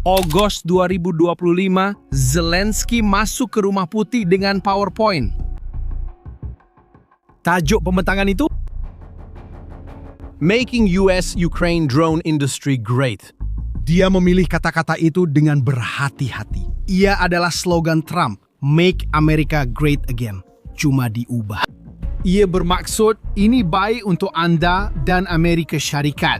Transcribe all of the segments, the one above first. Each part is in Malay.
Agustus 2025, Zelensky masuk ke Rumah Putih dengan PowerPoint. Tajuk pembentangan itu? Making US-Ukraine drone industry great. Dia memilih kata-kata itu dengan berhati-hati. Ia adalah slogan Trump, Make America Great Again, cuma diubah. Ia bermaksud ini baik untuk Anda dan Amerika Syarikat.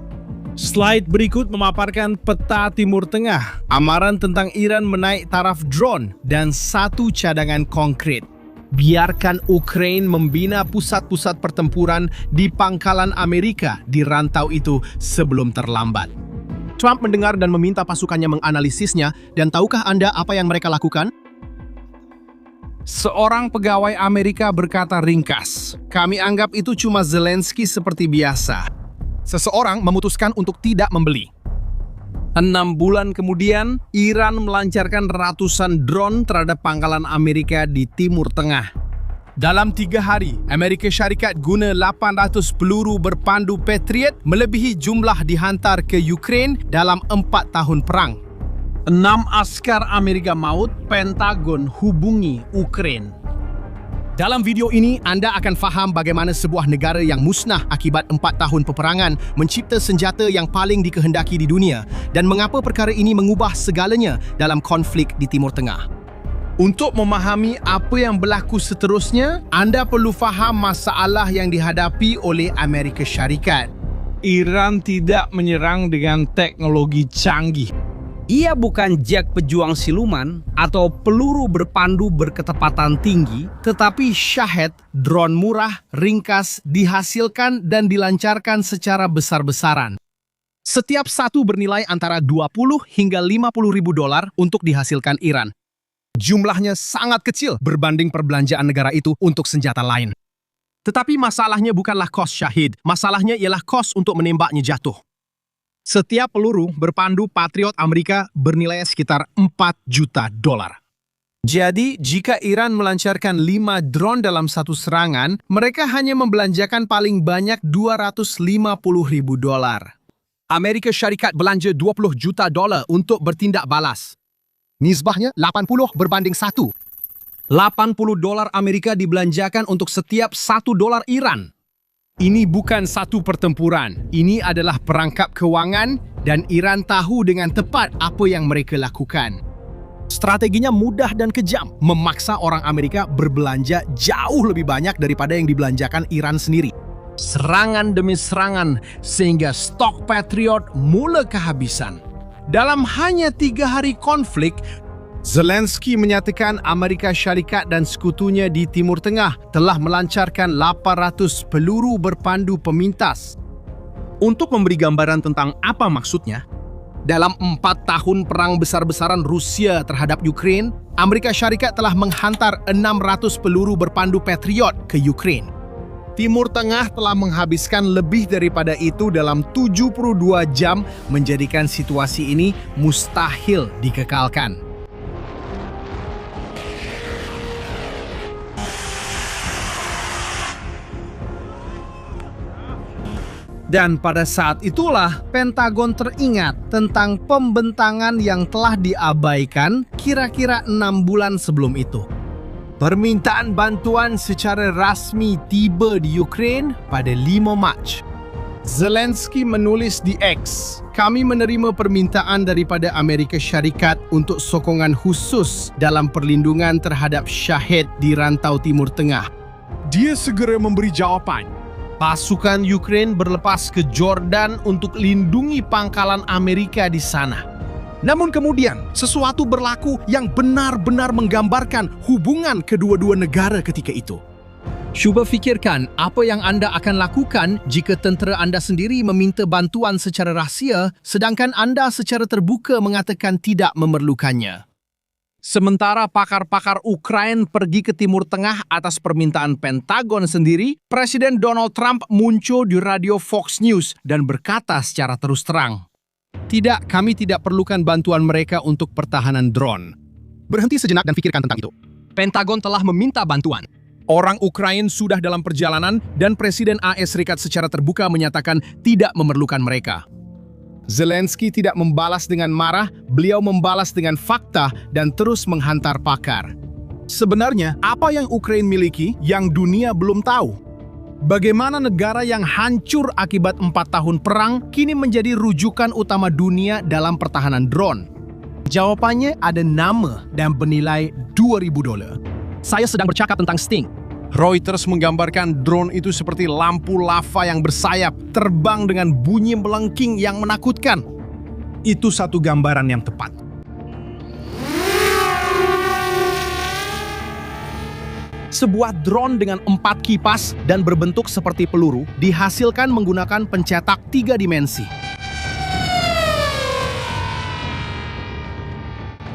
Slide berikut memaparkan peta Timur Tengah, amaran tentang Iran menaik taraf drone, dan satu cadangan konkret. Biarkan Ukraina membina pusat-pusat pertempuran di pangkalan Amerika di rantau itu sebelum terlambat. Trump mendengar dan meminta pasukannya menganalisisnya, dan tahukah Anda apa yang mereka lakukan? Seorang pegawai Amerika berkata ringkas, "Kami anggap itu cuma Zelensky seperti biasa." Seseorang memutuskan untuk tidak membeli. 6 bulan kemudian, Iran melancarkan ratusan drone terhadap pangkalan Amerika di Timur Tengah. Dalam 3 hari, Amerika Syarikat guna 800 peluru berpandu Patriot melebihi jumlah dihantar ke Ukraina dalam 4 tahun perang. 6 askar Amerika maut, Pentagon hubungi Ukraina. Dalam video ini, Anda akan faham bagaimana sebuah negara yang musnah akibat 4 tahun peperangan mencipta senjata yang paling dikehendaki di dunia dan mengapa perkara ini mengubah segalanya dalam konflik di Timur Tengah. Untuk memahami apa yang berlaku seterusnya, anda perlu faham masalah yang dihadapi oleh Amerika Syarikat. Iran tidak menyerang dengan teknologi canggih. Ia bukan jet pejuang siluman atau peluru berpandu berketepatan tinggi, tetapi Shahed, drone murah, ringkas, dihasilkan dan dilancarkan secara besar-besaran. Setiap satu bernilai antara 20 hingga 50 ribu dolar untuk dihasilkan Iran. Jumlahnya sangat kecil berbanding perbelanjaan negara itu untuk senjata lain. Tetapi masalahnya bukanlah kos Shahed, masalahnya ialah kos untuk menembaknya jatuh. Setiap peluru berpandu Patriot Amerika bernilai sekitar 4 juta dolar. Jadi, jika Iran melancarkan 5 drone dalam satu serangan, mereka hanya membelanjakan paling banyak 250 ribu dolar. Amerika Syarikat belanja 20 juta dolar untuk bertindak balas. Nisbahnya 80 berbanding 1. 80 dolar Amerika dibelanjakan untuk setiap 1 dolar Iran. Ini bukan satu pertempuran, ini adalah perangkap kewangan dan Iran tahu dengan tepat apa yang mereka lakukan. Strateginya mudah dan kejam, memaksa orang Amerika berbelanja jauh lebih banyak daripada yang dibelanjakan Iran sendiri. Serangan demi serangan, sehingga stok Patriot mula kehabisan. Dalam hanya 3 hari konflik, Zelensky menyatakan Amerika Syarikat dan sekutunya di Timur Tengah telah melancarkan 800 peluru berpandu pemintas. Untuk memberi gambaran tentang apa maksudnya, dalam 4 tahun perang besar-besaran Rusia terhadap Ukraina, Amerika Syarikat telah menghantar 600 peluru berpandu Patriot ke Ukraina. Timur Tengah telah menghabiskan lebih daripada itu dalam 72 jam, menjadikan situasi ini mustahil dikekalkan. Dan pada saat itulah Pentagon teringat tentang pembentangan yang telah diabaikan kira-kira 6 bulan sebelum itu. Permintaan bantuan secara rasmi tiba di Ukraina pada 5 Mac. Zelensky menulis di X, "Kami menerima permintaan daripada Amerika Syarikat untuk sokongan khusus dalam perlindungan terhadap Shahed di rantau Timur Tengah." Dia segera memberi jawapan. Pasukan Ukraina berlepas ke Jordan untuk lindungi pangkalan Amerika di sana. Namun kemudian, sesuatu berlaku yang benar-benar menggambarkan hubungan kedua-dua negara ketika itu. Cuba fikirkan apa yang Anda akan lakukan jika tentera Anda sendiri meminta bantuan secara rahsia, sedangkan Anda secara terbuka mengatakan tidak memerlukannya. Sementara pakar-pakar Ukraina pergi ke Timur Tengah atas permintaan Pentagon sendiri, Presiden Donald Trump muncul di radio Fox News dan berkata secara terus terang, "Tidak, kami tidak perlukan bantuan mereka untuk pertahanan drone." Berhenti sejenak dan pikirkan tentang itu. Pentagon telah meminta bantuan. Orang Ukraina sudah dalam perjalanan dan Presiden AS Serikat secara terbuka menyatakan tidak memerlukan mereka. Zelensky tidak membalas dengan marah, beliau membalas dengan fakta dan terus menghantar pakar. Sebenarnya, apa yang Ukraina miliki yang dunia belum tahu? Bagaimana negara yang hancur akibat 4 tahun perang kini menjadi rujukan utama dunia dalam pertahanan drone? Jawabannya ada nama dan bernilai $2,000. Saya sedang bercakap tentang Sting. Reuters menggambarkan drone itu seperti lampu lava yang bersayap, terbang dengan bunyi melengking yang menakutkan. Itu satu gambaran yang tepat. Sebuah drone dengan 4 kipas dan berbentuk seperti peluru dihasilkan menggunakan pencetak 3 dimensi.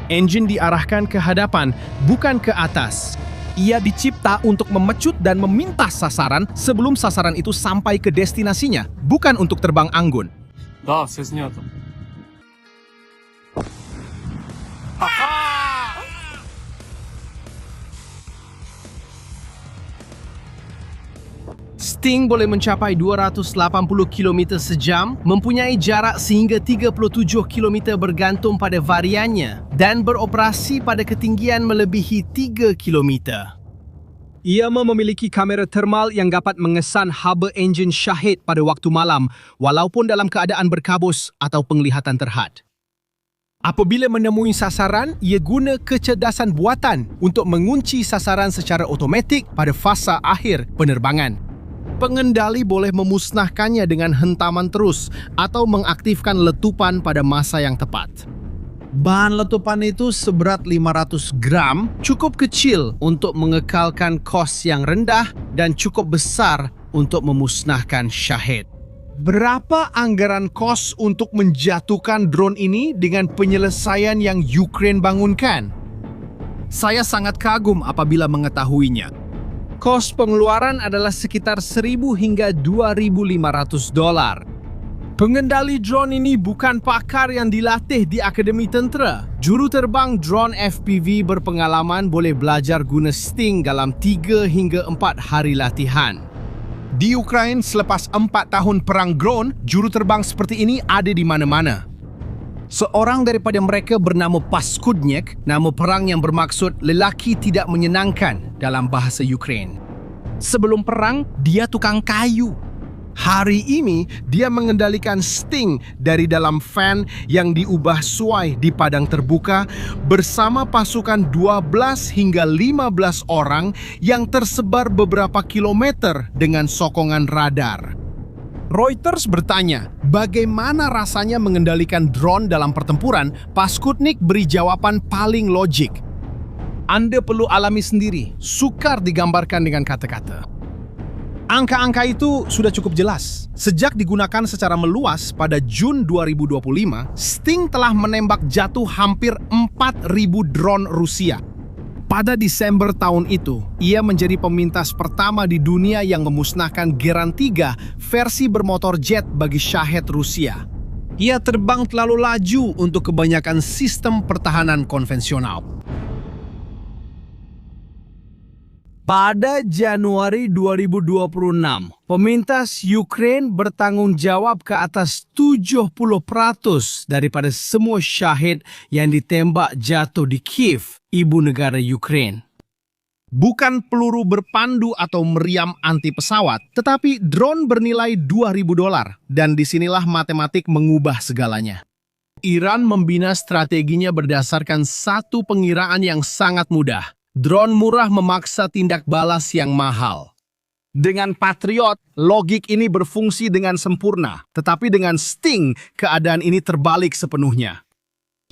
Engine diarahkan ke hadapan, bukan ke atas. Ia dicipta untuk memecut dan memintas sasaran sebelum sasaran itu sampai ke destinasinya, bukan untuk terbang anggun. Да, все снято. Sting boleh mencapai 280 km sejam, mempunyai jarak sehingga 37 km bergantung pada variannya, dan beroperasi pada ketinggian melebihi 3 km. Ia memiliki kamera termal yang dapat mengesan haba enjin Shahid pada waktu malam, walaupun dalam keadaan berkabus atau penglihatan terhad. Apabila menemui sasaran, ia guna kecerdasan buatan untuk mengunci sasaran secara automatik pada fasa akhir penerbangan. Pengendali boleh memusnahkannya dengan hentaman terus atau mengaktifkan letupan pada masa yang tepat. Bahan letupan itu seberat 500 gram, cukup kecil untuk mengekalkan kos yang rendah dan cukup besar untuk memusnahkan Shahid. Berapa anggaran kos untuk menjatuhkan drone ini dengan penyelesaian yang Ukraina bangunkan? Saya sangat kagum apabila mengetahuinya. Kos pengeluaran adalah sekitar $1,000 hingga $2,500. Pengendali drone ini bukan pakar yang dilatih di Akademi Tentera. Juru terbang drone FPV berpengalaman boleh belajar guna Sting dalam 3 hingga 4 hari latihan. Di Ukraina selepas 4 tahun perang drone, juru terbang seperti ini ada di mana-mana. Seorang daripada mereka bernama Paskudnyk, nama perang yang bermaksud lelaki tidak menyenangkan dalam bahasa Ukraina. Sebelum perang, dia tukang kayu. Hari ini, dia mengendalikan Sting dari dalam van yang diubah suai di padang terbuka bersama pasukan 12 hingga 15 orang yang tersebar beberapa kilometer dengan sokongan radar. Reuters bertanya, bagaimana rasanya mengendalikan drone dalam pertempuran? Paskudnyk beri jawaban paling logik. Anda perlu alami sendiri, sukar digambarkan dengan kata-kata. Angka-angka itu sudah cukup jelas. Sejak digunakan secara meluas pada Jun 2025, Sting telah menembak jatuh hampir 4.000 drone Rusia. Pada Desember tahun itu, ia menjadi pemintas pertama di dunia yang memusnahkan Geran 3 versi bermotor jet bagi Shahed Rusia. Ia terbang terlalu laju untuk kebanyakan sistem pertahanan konvensional. Pada Januari 2026, pemintas Ukraina bertanggung jawab ke atas 70% daripada semua syahid yang ditembak jatuh di Kiev, ibu negara Ukraina. Bukan peluru berpandu atau meriam anti pesawat, tetapi drone bernilai $2,000 dan disinilah matematik mengubah segalanya. Iran membina strateginya berdasarkan satu pengiraan yang sangat mudah. Drone murah memaksa tindak balas yang mahal. Dengan Patriot, logik ini berfungsi dengan sempurna. Tetapi dengan Sting, keadaan ini terbalik sepenuhnya.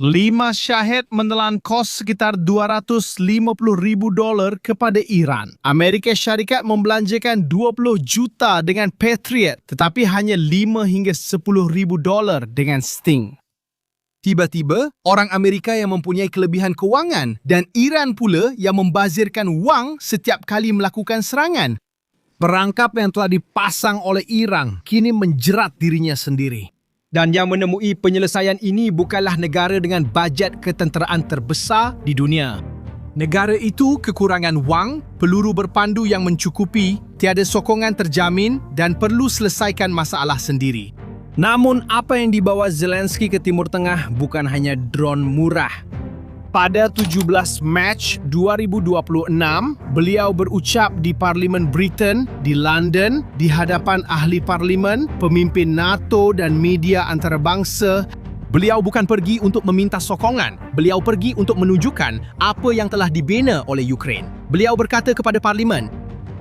5 Shahed menelan kos sekitar $250,000 kepada Iran. Amerika Syarikat membelanjakan 20 juta dengan Patriot, tetapi hanya $5 hingga $10,000 dengan Sting. Tiba-tiba, orang Amerika yang mempunyai kelebihan kewangan dan Iran pula yang membazirkan wang setiap kali melakukan serangan. Perangkap yang telah dipasang oleh Iran kini menjerat dirinya sendiri. Dan yang menemui penyelesaian ini bukanlah negara dengan bajet ketenteraan terbesar di dunia. Negara itu kekurangan wang, peluru berpandu yang mencukupi, tiada sokongan terjamin dan perlu selesaikan masalah sendiri. Namun apa yang dibawa Zelensky ke Timur Tengah bukan hanya drone murah. Pada 17 Mac 2026, beliau berucap di Parlimen Britain di London di hadapan ahli parlimen, pemimpin NATO dan media antarabangsa. Beliau bukan pergi untuk meminta sokongan, beliau pergi untuk menunjukkan apa yang telah dibina oleh Ukraine. Beliau berkata kepada parlimen,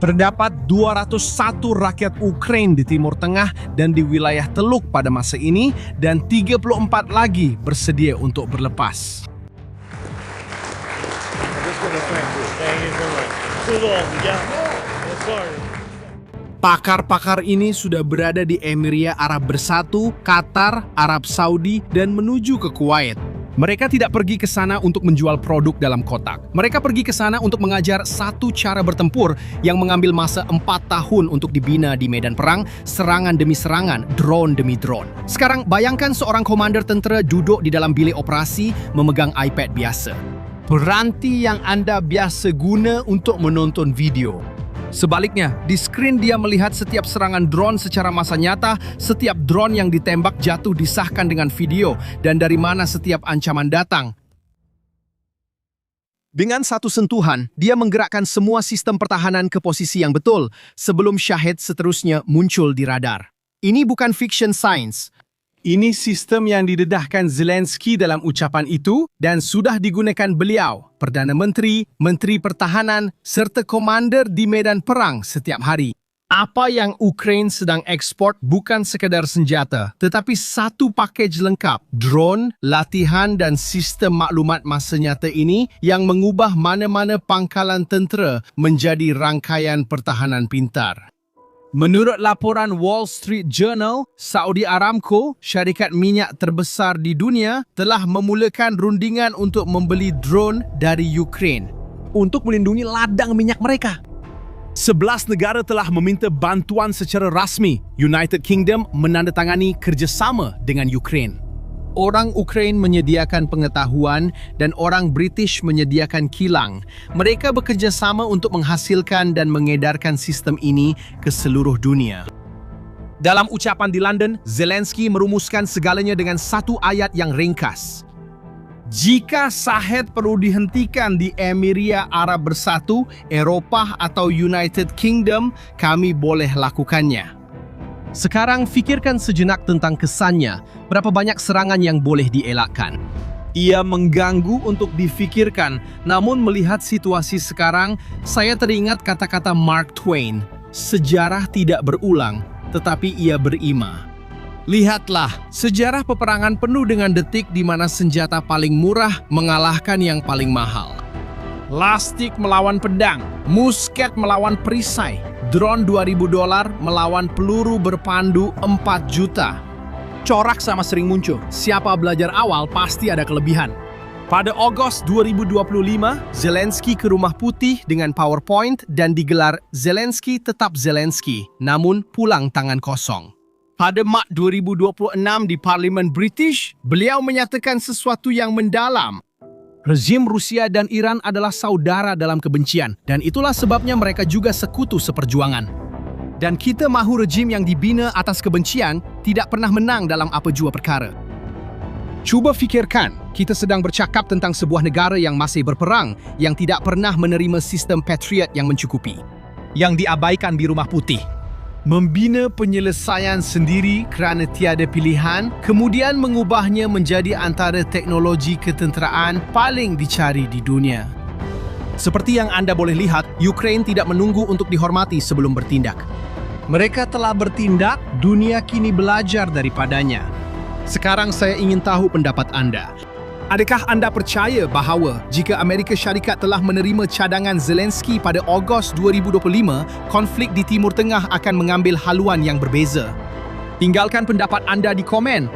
terdapat 201 rakyat Ukraine di Timur Tengah dan di wilayah Teluk pada masa ini dan 34 lagi bersedia untuk berlepas. Pakar-pakar ini sudah berada di Emiria Arab Bersatu, Qatar, Arab Saudi, dan menuju ke Kuwait. Mereka tidak pergi ke sana untuk menjual produk dalam kotak. Mereka pergi ke sana untuk mengajar satu cara bertempur yang mengambil masa 4 tahun untuk dibina di medan perang, serangan demi serangan, drone demi drone. Sekarang bayangkan seorang komander tentera duduk di dalam bilik operasi memegang iPad biasa. Peranti yang Anda biasa guna untuk menonton video. Sebaliknya, di skrin dia melihat setiap serangan drone secara masa nyata, setiap drone yang ditembak jatuh disahkan dengan video, dan dari mana setiap ancaman datang. Dengan satu sentuhan, dia menggerakkan semua sistem pertahanan ke posisi yang betul sebelum syahid seterusnya muncul di radar. Ini bukan fiction science. Ini sistem yang didedahkan Zelensky dalam ucapan itu dan sudah digunakan beliau, Perdana Menteri, Menteri Pertahanan, serta komander di medan perang setiap hari. Apa yang Ukraine sedang ekspor bukan sekadar senjata, tetapi satu pakej lengkap, drone, latihan dan sistem maklumat masa nyata ini yang mengubah mana-mana pangkalan tentera menjadi rangkaian pertahanan pintar. Menurut laporan Wall Street Journal, Saudi Aramco, syarikat minyak terbesar di dunia, telah memulakan rundingan untuk membeli drone dari Ukraine untuk melindungi ladang minyak mereka. 11 negara telah meminta bantuan secara rasmi. United Kingdom menandatangani kerjasama dengan Ukraine. Orang Ukraine menyediakan pengetahuan dan orang British menyediakan kilang. Mereka bekerjasama untuk menghasilkan dan mengedarkan sistem ini ke seluruh dunia. Dalam ucapan di London, Zelensky merumuskan segalanya dengan satu ayat yang ringkas. Jika syahid perlu dihentikan di Emiria Arab Bersatu, Eropah atau United Kingdom, kami boleh lakukannya. Sekarang fikirkan sejenak tentang kesannya, berapa banyak serangan yang boleh dielakkan. Ia mengganggu untuk difikirkan, namun melihat situasi sekarang, saya teringat kata-kata Mark Twain, sejarah tidak berulang, tetapi ia berima. Lihatlah, sejarah peperangan penuh dengan detik di mana senjata paling murah mengalahkan yang paling mahal. Lastik melawan pedang, musket melawan perisai, drone $2.000 melawan peluru berpandu 4 juta. Corak sama sering muncul, siapa belajar awal pasti ada kelebihan. Pada Agustus 2025, Zelensky ke Rumah Putih dengan PowerPoint dan digelar Zelensky tetap Zelensky, namun pulang tangan kosong. Pada Mac 2026 di Parlimen British, beliau menyatakan sesuatu yang mendalam. Rezim Rusia dan Iran adalah saudara dalam kebencian, dan itulah sebabnya mereka juga sekutu seperjuangan. Dan kita mahu rejim yang dibina atas kebencian tidak pernah menang dalam apa jua perkara. Cuba fikirkan, kita sedang bercakap tentang sebuah negara yang masih berperang, yang tidak pernah menerima sistem Patriot yang mencukupi, yang diabaikan di Rumah Putih. Membina penyelesaian sendiri kerana tiada pilihan, kemudian mengubahnya menjadi antara teknologi ketenteraan paling dicari di dunia. Seperti yang Anda boleh lihat, Ukraine tidak menunggu untuk dihormati sebelum bertindak. Mereka telah bertindak, dunia kini belajar daripadanya. Sekarang saya ingin tahu pendapat Anda. Adakah Anda percaya bahawa jika Amerika Syarikat telah menerima cadangan Zelensky pada Ogos 2025, konflik di Timur Tengah akan mengambil haluan yang berbeza? Tinggalkan pendapat Anda di komen.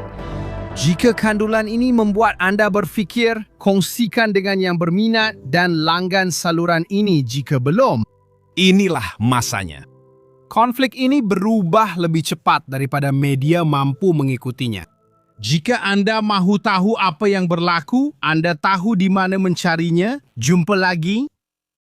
Jika kandulan ini membuat Anda berfikir, kongsikan dengan yang berminat dan langgan saluran ini jika belum. Inilah masanya. Konflik ini berubah lebih cepat daripada media mampu mengikutinya. Jika Anda mahu tahu apa yang berlaku, Anda tahu di mana mencarinya. Jumpa lagi.